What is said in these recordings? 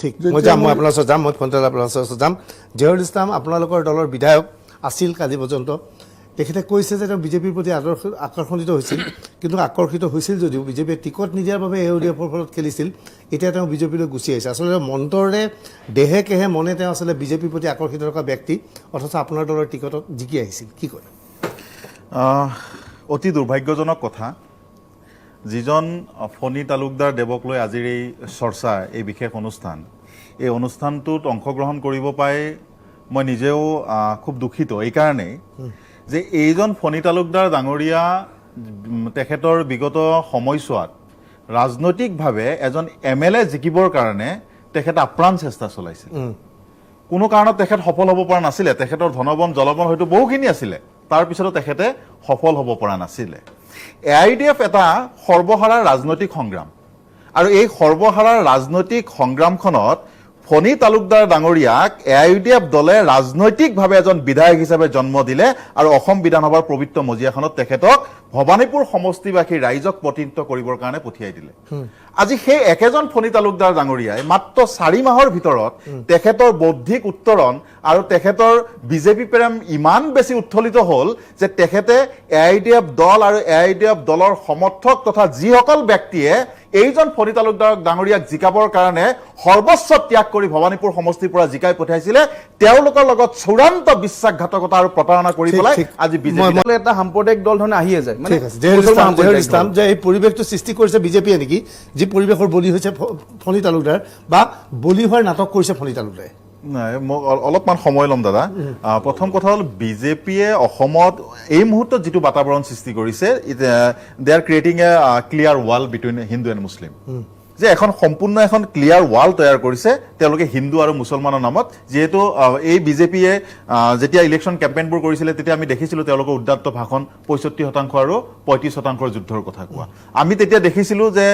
ঠিক মই যাম মই আপোনাৰ ওচৰত যাম মই ফোন আপোনাৰ ওচৰত যাম জহিৰুল ইছলাম আপোনালোকৰ দলৰ বিধায়ক আছিল কালি পৰ্যন্ত তেখেতে কৈছে যে তেওঁ বিজেপিৰ প্ৰতি আকৰ্ষিত হৈছিল কিন্তু আকৰ্ষিত হৈছিল যদিও বিজেপিয়ে টিকট নিদিয়াৰ বাবে এওডিএফৰ ফলত খেলিছিল এতিয়া তেওঁ বিজেপিলৈ গুচি আহিছে আচলতে মন্তৰে দেহে কেহে মনে তেওঁ আচলতে বিজেপিৰ প্ৰতি আকৰ্ষিত থকা ব্যক্তি অথচ আপোনাৰ দলৰ টিকটত জিকি আহিছিল কি কয় অতি দুৰ্ভাগ্যজনক কথা যিজন ফণী তালুকদাৰ দেৱক লৈ আজিৰ এই চৰ্চা এই বিশেষ অনুষ্ঠান এই অনুষ্ঠানটোত অংশগ্ৰহণ কৰিব পাই মই নিজেও খুব দুখিত এই কাৰণেই যে এইজন ফণী তালুকদাৰ ডাঙৰীয়া তেখেতৰ বিগত সময়ছোৱাত ৰাজনৈতিকভাৱে এজন এমএলএ জিকিবৰ কাৰণে তেখেত আপ্ৰাণ চেষ্টা চলাইছিল কোনো কাৰণত তেখেত সফল হ'ব পৰা নাছিলে তেখেতৰ ধনবন জলবন হয়তো বহুখিনি আছিলে তাৰ পিছতো তেখেতে সফল হ'ব পৰা নাছিলে এআইডিএফ এটা সৰ্বহাৰাৰ ৰাজনৈতিক সংগ্ৰাম আৰু এই সৰ্বহাৰাৰ ৰাজনৈতিক সংগ্ৰামখনত ফণী তালুকদাৰ ডাঙৰীয়াক এআইডিএফ দলে ৰাজনৈতিকভাৱে এজন বিধায়ক হিচাপে জন্ম দিলে আৰু অসম বিধানসভাৰ পবিত্ৰ মজিয়াখনত তেখেতক ভবানীপুৰ সমষ্টিবাসী ৰাইজক প্ৰতিনিধিত্ব কৰিবৰ কাৰণে পঠিয়াই দিলে আজি সেই একেজন ফণী তালুকদাৰ ডাঙৰীয়াই মাত্ৰ 4 মাহৰ ভিতৰত তেখেতৰ বৌদ্ধিক উত্তৰণ আৰু তেখেতৰ বিজেপি প্ৰেম ইমান বেছি উত্থলিত হ'ল যে তেখেতে এআইডিএফ দল আৰু এআইডিএফ দলৰ সমৰ্থক তথা যিসকল ব্যক্তিয়ে এইজন ফণী তালুকদাৰ ডাঙৰীয়াক জিকাবৰ কাৰণে সৰ্বস্ব ত্যাগ কৰি ভবানীপুৰ সমষ্টিৰ পৰা জিকাই পঠাইছিলে তেওঁলোকৰ লগত চূড়ান্ত বিশ্বাসঘাতকতা আৰু প্ৰতাৰণা কৰি পেলাই আজি বিজেপি এটা সাম্প্ৰদায়িক দল ধৰণে আহিয়ে যায় মানে জহিৰুল ইছলাম যে এই পৰিৱেশটো সৃষ্টি কৰিছে বিজেপিয়ে নেকি যি পৰিৱেশৰ বলি হৈছে ফণী তালুকদাৰ বা বলি হোৱাৰ নাটক কৰিছে ফণী তালুকদাৰে নাই মই অলপমান সময় ল'ম দাদা প্ৰথম কথা হ'ল বিজেপিয়ে অসমত এই মুহূৰ্তত যিটো বাতাবৰণ সৃষ্টি কৰিছে they are creating a clear wall between Hindu and Muslim যে এখন সম্পূৰ্ণ এখন ক্লিয়াৰ ৱাল তৈয়াৰ কৰিছে তেওঁলোকে হিন্দু আৰু মুছলমানৰ নামত যেহেতু এই বিজেপিয়ে যেতিয়া ইলেকশ্যন কেম্পেইনবোৰ কৰিছিলে তেতিয়া আমি দেখিছিলোঁ তেওঁলোকৰ উদ্দাত্ত ভাষণ 65% আৰু 35% যুদ্ধৰ কথা কোৱা আমি তেতিয়া দেখিছিলোঁ যে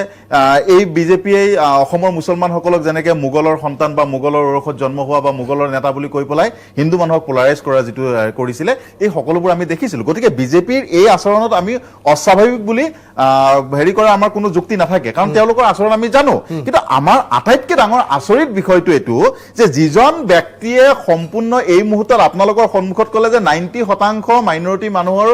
এই বিজেপিয়ে অসমৰ মুছলমানসকলক যেনেকৈ মোগলৰ সন্তান বা মোগলৰ ঔৰসত জন্ম হোৱা বা মোগলৰ নেতা বুলি কৈ পেলাই হিন্দু মানুহক পোলাৰাইজ কৰা যিটো কৰিছিলে এই সকলোবোৰ আমি দেখিছিলোঁ গতিকে বিজেপিৰ এই আচৰণত আমি অস্বাভাৱিক বুলি হেৰি কৰা আমাৰ কোনো যুক্তি নাথাকে কাৰণ তেওঁলোকৰ আচৰণ আমি জানো কিন্তু আমাৰ আটাইতকৈ ডাঙৰ আচৰিত বিষয়টো এইটো যে যিজন ব্যক্তিয়ে সম্পূৰ্ণ এই মুহূৰ্তত আপোনালোকৰ সন্মুখত ক'লে যে 90% মাইনৰিটি মানুহৰ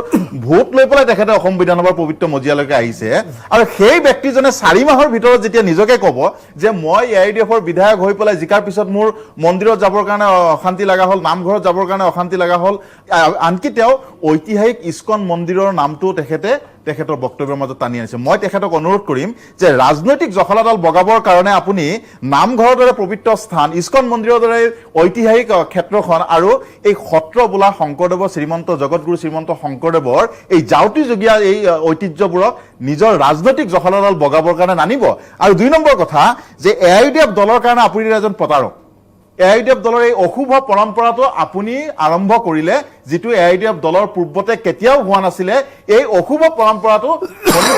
ভোট লৈ পেলাই তেখেতে অসম বিধানসভাৰ পবিত্ৰ মজিয়ালৈকে আহিছে আৰু সেই ব্যক্তিজনে 4 মাহৰ ভিতৰত যেতিয়া নিজকে ক'ব যে মই এআইডিএফৰ বিধায়ক হৈ পেলাই জিকাৰ পিছত মোৰ মন্দিৰত যাবৰ কাৰণে অশান্তি লগা হ'ল নামঘৰত যাবৰ কাৰণে অশান্তি লগা হ'ল আনকি তেওঁ ঐতিহাসিক ইস্কন মন্দিৰৰ নামটো তেখেতৰ বক্তব্যৰ মাজত টানি আনিছে মই তেখেতক অনুৰোধ কৰিম যে ৰাজনৈতিক জখলাডাল বগাবৰ কাৰণে আপুনি নামঘৰৰ দৰে পবিত্ৰ স্থান ইস্কন মন্দিৰৰ দৰে ঐতিহাসিক ক্ষেত্ৰখন আৰু এই সত্ৰ বোলা শংকৰদেৱৰ শ্ৰীমন্ত জগতগুৰু শ্ৰীমন্ত শংকৰদেৱৰ এই জাউতিযুগীয়া এই ঐতিহ্যবোৰক নিজৰ ৰাজনৈতিক জখলাডাল বগাবৰ কাৰণে নানিব আৰু 2 নম্বৰ কথা যে এআইডিএফ দলৰ কাৰণে আপুনি এজন প্ৰতাৰক এআইডিএফ দলৰ এই অশুভ পৰম্পৰাটো আপুনি আৰম্ভ কৰিলে যিটো এআইডিএফ দলৰ পূৰ্বতে কেতিয়াও হোৱা নাছিলে এই অশুভ পৰম্পৰাটো ফণী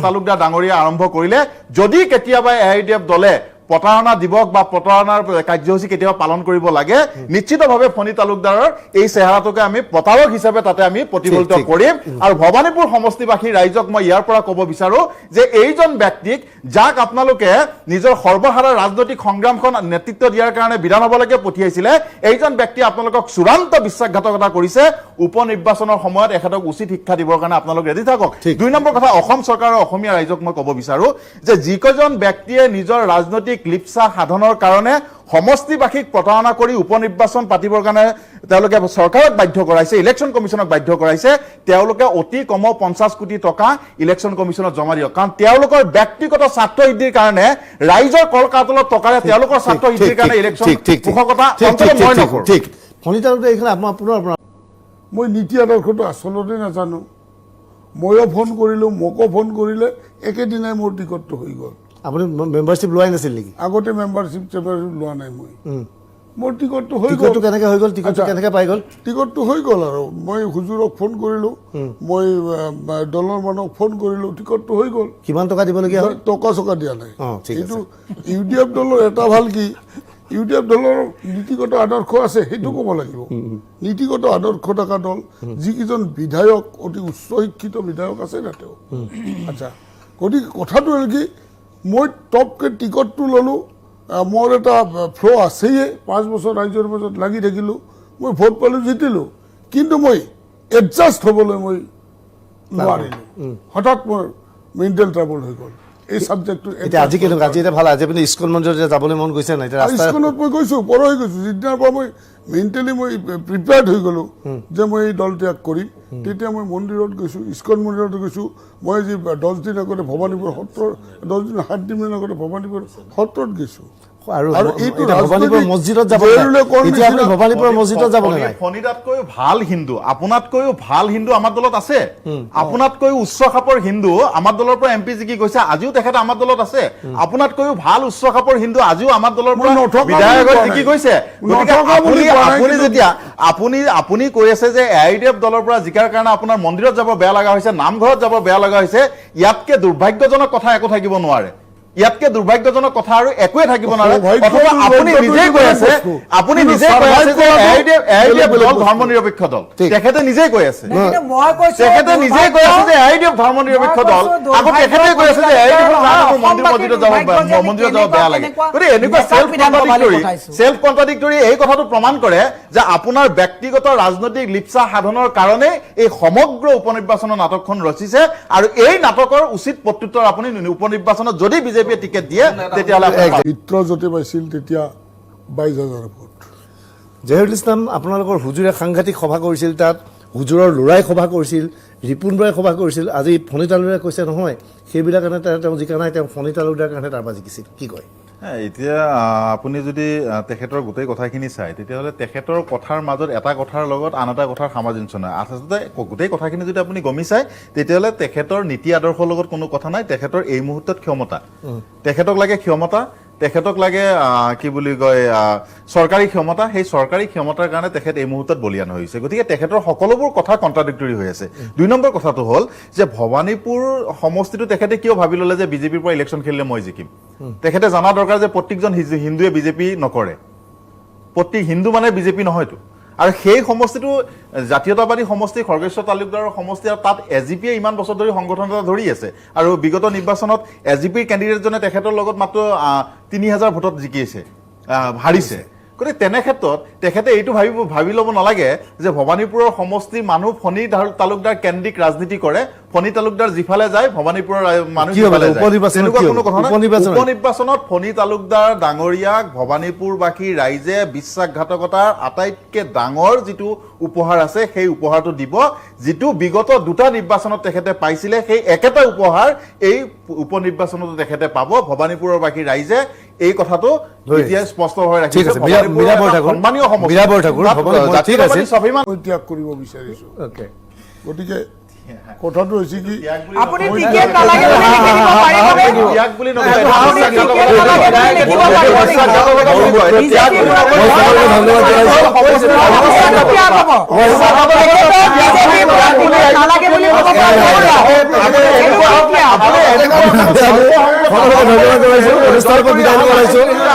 তালুকদাৰ ডাঙৰীয়া আৰম্ভ কৰিলে যদি কেতিয়াবা এআইডিএফ দলে প্ৰতাৰণা দিৱস বা প্ৰতাৰণাৰ কাৰ্যসূচী কেতিয়াবা পালন কৰিব লাগে নিশ্চিতভাৱে ফণী তালুকদাৰৰ এই চেহেৰাটোকে আমি প্ৰতাৰক হিচাপে তাতে আমি প্ৰতিফলিত কৰিম আৰু ভবানীপুৰ সমষ্টিবাসী ৰাইজক মই ইয়াৰ পৰা ক'ব বিচাৰো যে এইজন ব্যক্তিক যাক আপোনালোকে নিজৰ সৰ্বহাৰা ৰাজনৈতিক সংগ্ৰামখন নেতৃত্ব দিয়াৰ কাৰণে বিধানসভালৈকে পঠিয়াইছিলে এইজন ব্যক্তি আপোনালোকক চূড়ান্ত বিশ্বাসঘাতকতা কৰিছে উপনিৰ্বাচনৰ সময়ত এখেতক উচিত শিক্ষা দিবৰ কাৰণে আপোনালোক ৰেডি থাকক 2 নম্বৰ কথা অসম চৰকাৰৰ অসমীয়া ৰাইজক মই ক'ব বিচাৰো যে যিকেইজন ব্যক্তিয়ে নিজৰ ৰাজনৈতিক লিপ্সা সাধনৰ কাৰণে সমষ্টিবাসীক প্ৰতাৰণা কৰি উপনিৰ্বাচন পাতিবৰ কাৰণে তেওঁলোকে চৰকাৰক বাধ্য কৰাইছে ইলেকশ্যন কমিশ্যনক বাধ্য কৰাইছে তেওঁলোকে অতি কম 50 কোটি টকা ইলেকশ্যন কমিশ্যনত জমা দিয়ক কাৰণ তেওঁলোকৰ ব্যক্তিগত স্বাৰ্থ সিদ্ধিৰ কাৰণে ৰাইজৰ কলকাতালত টকাৰে তেওঁলোকৰ স্বাৰ্থ সিদ্ধিৰ কাৰণে ইলেকশ্যন পোষকতা মই নকৰোঁ ঠিক ফণী তালুকদাৰ এইখন আপোনাৰ মই নীতি আদৰ্শটো আচলতে নাজানো ময়ো ফোন কৰিলোঁ মোকো ফোন কৰিলে একেদিনাই মোৰ টিকটটো হৈ গ'ল আপুনি মেম্বাৰশ্বিপ লোৱাই নাছিল নেকি আগতে মেম্বাৰশ্বিপ লোৱা নাই মই মোৰ টিকটটো হৈ গ'ল টিকটটো কেনেকৈ হৈ গ'ল টিকটটো কেনেকৈ পাই গ'ল টিকটটো হৈ গ'ল আৰু মই হুজুৰক ফোন কৰিলোঁ মই দলৰ মানুহক ফোন কৰিলোঁ টিকটটো হৈ গ'ল কিমান টকা দিবলগীয়া হ'ল টকা দিয়া নাই এইটো ইউডিএফ দলৰ এটা ভাল কি ইউডিএফ দলৰ নীতিগত আদৰ্শ আছে সেইটো ক'ব লাগিব নীতিগত আদৰ্শ থকা দল যিকেইজন বিধায়ক অতি উচ্চ শিক্ষিত বিধায়ক আছে না তেওঁ আচ্ছা গতিকে কথাটো হ'ল কি মই টপকৈ টিকটটো ল'লোঁ মোৰ এটা ফ্ল' আছেই 5 বছৰ ৰাইজৰ মাজত লাগি থাকিলোঁ মই ভোট পালোঁ জিতিলোঁ কিন্তু মই এডজাষ্ট হ'বলৈ মই নোৱাৰিলোঁ হঠাৎ মোৰ মেণ্টেল ট্ৰাবল হৈ গ'ল এই ছাবজেক্টটো এতিয়া আজি কেনেকুৱা আজি এতিয়া ভাল আজি আপুনি স্কুল মন্দিৰত যাবলৈ মন গৈছে নাই এতিয়া ৰাস্তা স্কুলত মই গৈছোঁ পঢ়ি গৈছোঁ যিদিনাৰ পৰা মই মেণ্টেলি মই প্ৰিপেয়াৰ্ড হৈ গ'লোঁ যে মই এই দল ত্যাগ কৰিম তেতিয়া মই মন্দিৰত গৈছোঁ ইস্কন মন্দিৰত গৈছোঁ মই যি 10 দিন আগতে ভৱানীপুৰ সত্ৰৰ 10 দিন 7 দিন আগতে ভৱানীপুৰ সত্ৰত গৈছোঁ আৰু এইটো এতিয়া ভৱানীপুৰ মছজিদত যাব এতিয়া আপুনি ভৱানীপুৰ মছজিদত যাব নাই ফণিতাতকৈও ভাল হিন্দু আপোনাতকৈও ভাল হিন্দু আমাৰ দলত আছে আপোনাতকৈও উচ্চ খাপৰ হিন্দু আমাৰ দলৰ পৰা এমপি জিকি গৈছে আজিও তেখেত আমাৰ দলত আছে আপোনাতকৈও ভাল উচ্চ খাপৰ হিন্দু আজিও আমাৰ দলৰ পৰা বিধায়ক জিকি গৈছে আপুনি যেতিয়া আপুনি কৈ আছে যে AIDF দলৰ পৰা জিকাৰ কাৰণে আপোনাৰ মন্দিৰত যাব বেয়া লগা হৈছে নামঘৰত যাব বেয়া লগা হৈছে ইয়াতকে দুৰ্ভাগ্যজনক কথা একো থাকিব নোৱাৰে ইয়াতকে দুৰ্ভাগ্যজনক কথা আৰু একোৱে থাকিব নোৱাৰে অথবা আপুনি নিজেই কৈ আছে যে AIDF দল ধৰ্ম নিৰপেক্ষ দল তেখেতে নিজেই কৈ আছে তেখেতে নিজেই কৈ আছে যে AIDF ধৰ্ম নিৰপেক্ষ দল আকৌ তেখেতে কৈ আছে যে AIDF মন্দিৰত যাব বেয়া লাগে গতিকে এনেকুৱা চেল্ফ কণ্ট্ৰাডিক্টৰী এই কথাটো প্ৰমাণ কৰে যে আপোনাৰ ব্যক্তিগত ৰাজনৈতিক লিপ্সা সাধনৰ কাৰণে এই সমগ্ৰ উপনিৰ্বাচনৰ নাটকখন ৰচিছে আৰু এই নাটকৰ উচিত প্ৰত্যুত্তৰ আপুনি উপনিৰ্বাচনত যদি বিজেপিয়ে টিকেট দিয়ে তেতিয়াহ'লে মিত্ৰ য'তে পাইছিল তেতিয়া 22,000 ভোট জহিৰুল ইছলাম আপোনালোকৰ হুজুৰে সাংঘাতিক সভা কৰিছিল তাত হুজুৰৰ ল'ৰাই সভা কৰিছিল ৰিপুণ বৰাই সভা কৰিছিল আজি ফণী তালুকদাৰে কৈছে নহয় সেইবিলাক কাৰণে তেওঁ জিকা নাই তেওঁ ফণী তালুকদাৰ কাৰণে তাৰ পৰা জিকিছিল কি কয় এতিয়া আপুনি যদি তেখেতৰ গোটেই কথাখিনি চাই তেতিয়াহ'লে তেখেতৰ কথাৰ মাজত এটা কথাৰ লগত আন এটা কথাৰ সামঞ্জস্য নাই আচলতে গোটেই কথাখিনি যদি আপুনি গমি চাই তেতিয়াহ'লে তেখেতৰ নীতি আদৰ্শৰ লগত কোনো কথা নাই তেখেতৰ এই মুহূৰ্তত ক্ষমতা তেখেতক লাগে ক্ষমতা তেখেতক লাগে কি বুলি কয় চৰকাৰী ক্ষমতা সেই চৰকাৰী ক্ষমতাৰ কাৰণে তেখেত এই মুহূৰ্তত বলিয়ান হৈছে গতিকে তেখেতৰ সকলোবোৰ কথা কণ্ট্ৰাডিক্টৰী হৈ আছে 2 নম্বৰ কথাটো হ'ল যে ভৱানীপুৰ সমষ্টিটো তেখেতে কিয় ভাবি ল'লে যে বিজেপিৰ পৰা ইলেকশ্যন খেলিলে মই জিকিম তেখেতে জনা দৰকাৰ যে প্ৰত্যেকজন হিন্দুৱে বিজেপি নকৰে প্ৰত্যেক হিন্দু মানে বিজেপি নহয়তো আৰু সেই সমষ্টিটো জাতীয়তাবাদী সমষ্টি খৰ্গেশ্বৰ তালুকদাৰৰ সমষ্টি আৰু তাত এজিপিয়ে ইমান বছৰ ধৰি সংগঠন এটা ধৰি আছে আৰু বিগত নিৰ্বাচনত এজিপিৰ কেণ্ডিডেটজনে তেখেতৰ লগত মাত্ৰ 3,000 ভোটত জিকিছে হাৰিছে গতিকে তেনে ক্ষেত্ৰত তেখেতে এইটো ভাবি ল'ব নালাগে যে ভৱানীপুৰৰ সমষ্টিৰ মানুহ ফণী তালুকদাৰ কেন্দ্ৰিক ৰাজনীতি কৰে ফণী তালুকদাৰ যিফালে যায় ভৱানীপুৰৰ মানুহ উপনিৰ্বাচনত ফণী তালুকদাৰ ডাঙৰীয়াক ভৱানীপুৰবাসী ৰাইজে বিশ্বাসঘাতকতাৰ আটাইতকৈ ডাঙৰ যিটো উপহাৰ আছে সেই উপহাৰটো দিব যিটো বিগত 2টা নিৰ্বাচনত তেখেতে পাইছিলে সেই একেটা উপহাৰ এই উপনিৰ্বাচনতো তেখেতে পাব ভৱানীপুৰবাসী ৰাইজে এই কথাটো এতিয়া স্পষ্ট হৈ ৰাখিছে সন্মানীয় ত্যাগ কৰিব বিচাৰিছোঁ গতিকে কথাটো হৈছে কি আপুনি টিকেট নালাগে বুলি লিখি দিব পাৰিবনে ত্যাগ বুলি নকয় আপুনি টিকেট নালাগে বুলি লিখিব পাৰিবনে নালাগে বুলি ক'ব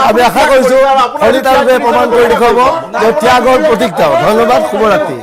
আমি আশা কৰিছো ফণী তালুকদাৰে প্ৰমাণ কৰি দেখুৱাব যে ত্যাগৰ প্ৰতীক ধন্যবাদ শুভৰাত্ৰি